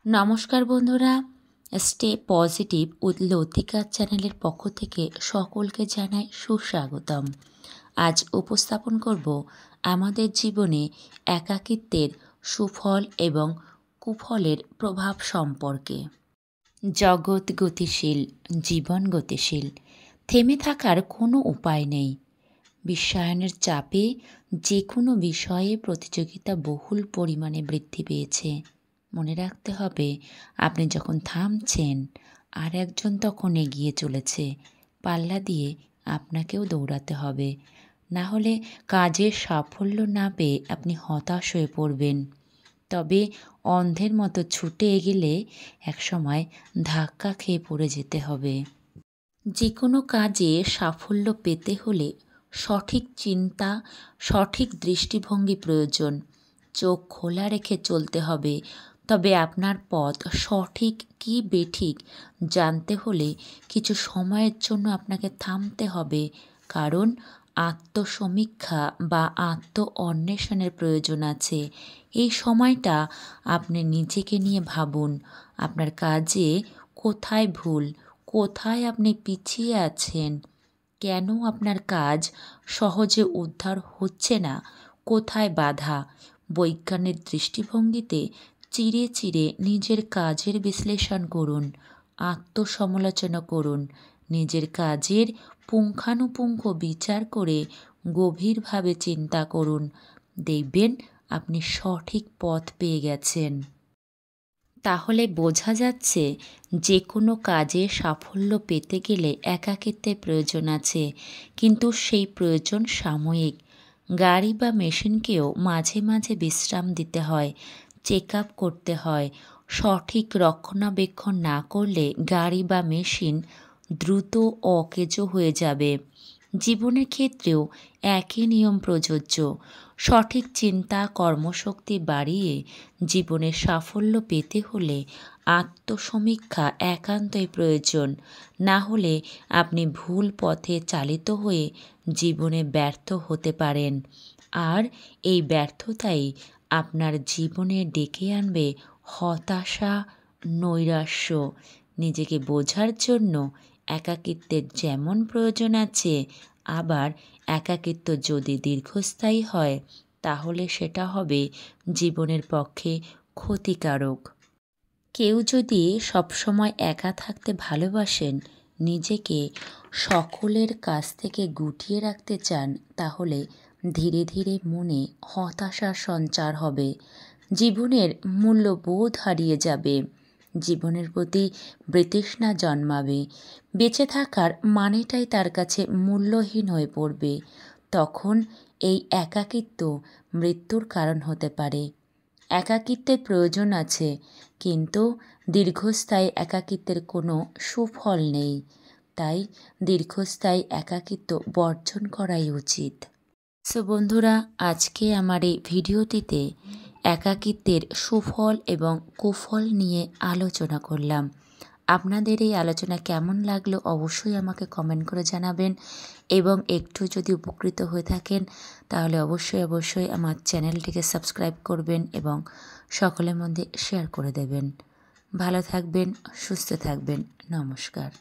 নমস্কার বন্ধুরা, stay positive with লতিকা চ্যানেলের পক্ষ থেকে সকলকে জানাই সুস্বাগতম। আজ উপস্থাপন করব আমাদের জীবনে একাকিত্বের সুফল এবং কুফলের প্রভাব সম্পর্কে। জগৎ গতিশীল, জীবন গতিশীল, থেমে থাকার কোনো উপায় নেই। বিশ্বায়নের চাপে যে কোনো বিষয়ে প্রতিযোগিতা বহুল পরিমাণে বৃদ্ধি পেয়েছে। মনে রাখতে হবে, আপনি যখন থামছেন আর একজন তখন এগিয়ে চলেছে। পাল্লা দিয়ে আপনাকেও দৌড়াতে হবে, না হলে কাজের সাফল্য না পেয়ে আপনি হতাশ হয়ে পড়বেন। তবে অন্ধের মতো ছুটে এগেলে একসময় ধাক্কা খেয়ে পড়ে যেতে হবে। যে কোনো কাজে সাফল্য পেতে হলে সঠিক চিন্তা, সঠিক দৃষ্টিভঙ্গি প্রয়োজন। চোখ খোলা রেখে চলতে হবে। তবে আপনার পথ সঠিক কি বেঠিক জানতে হলে কিছু সময়ের জন্য আপনাকে থামতে হবে, কারণ আত্মসমীক্ষা বা আত্ম অন্বেষণের প্রয়োজন আছে। এই সময়টা আপনি নিজেকে নিয়ে ভাবুন, আপনার কাজে কোথায় ভুল, কোথায় আপনি পিছিয়ে আছেন, কেন আপনার কাজ সহজে উদ্ধার হচ্ছে না, কোথায় বাধা। বৈজ্ঞানিক দৃষ্টিভঙ্গিতে চিরে চিরে নিজের কাজের বিশ্লেষণ করুন, আত্মসমালোচনা করুন, নিজের কাজের পুঙ্খানুপুঙ্খ বিচার করে গভীরভাবে চিন্তা করুন। দেখবেন আপনি সঠিক পথ পেয়ে গেছেন। তাহলে বোঝা যাচ্ছে, যে কোনো কাজে সাফল্য পেতে গেলে একাকিত্বের প্রয়োজন আছে, কিন্তু সেই প্রয়োজন সাময়িক। গাড়ি বা মেশিনকেও মাঝে মাঝে বিশ্রাম দিতে হয়, চেক আপ করতে হয়। সঠিক রক্ষণাবেক্ষণ না করলে গাড়ি বা মেশিন দ্রুত অকেজো হয়ে যাবে। জীবনের ক্ষেত্রেও একই নিয়ম প্রযোজ্য। সঠিক চিন্তা, কর্মশক্তি বাড়িয়ে জীবনের সাফল্য পেতে হলে আত্মসমীক্ষা একান্তই প্রয়োজন। না হলে আপনি ভুল পথে চালিত হয়ে জীবনে ব্যর্থ হতে পারেন, আর এই ব্যর্থতাই আপনার জীবনে ডেকে আনবে হতাশা, নৈরাশ্য। নিজেকে বোঝার জন্য একাকিত্বের যেমন প্রয়োজন আছে, আবার একাকিত্ব যদি দীর্ঘস্থায়ী হয় তাহলে সেটা হবে জীবনের পক্ষে ক্ষতিকারক। কেউ যদি সবসময় একা থাকতে ভালোবাসেন, নিজেকে সকলের কাছ থেকে গুটিয়ে রাখতে চান, তাহলে ধীরে ধীরে মনে হতাশার সঞ্চার হবে। জীবনের মূল্যবোধ হারিয়ে যাবে, জীবনের প্রতি বিতৃষ্ণা জন্মাবে। বেঁচে থাকার মানেটাই তার কাছে মূল্যহীন হয়ে পড়বে। তখন এই একাকিত্ব মৃত্যুর কারণ হতে পারে। একাকিত্বের প্রয়োজন আছে, কিন্তু দীর্ঘস্থায়ী একাকিত্বের কোনো সুফল নেই। তাই দীর্ঘস্থায়ী একাকিত্ব বর্জন করাই উচিত। সো বন্ধুরা, আজকে আমার এই ভিডিওটিতে একাকিত্বের সুফল এবং কুফল নিয়ে আলোচনা করলাম। আপনাদের এই আলোচনা কেমন লাগলো অবশ্যই আমাকে কমেন্ট করে জানাবেন, এবং একটু যদি উপকৃত হয়ে থাকেন তাহলে অবশ্যই আমার চ্যানেলটিকে সাবস্ক্রাইব করবেন এবং সকলের মধ্যে শেয়ার করে দেবেন। ভালো থাকবেন, সুস্থ থাকবেন। নমস্কার।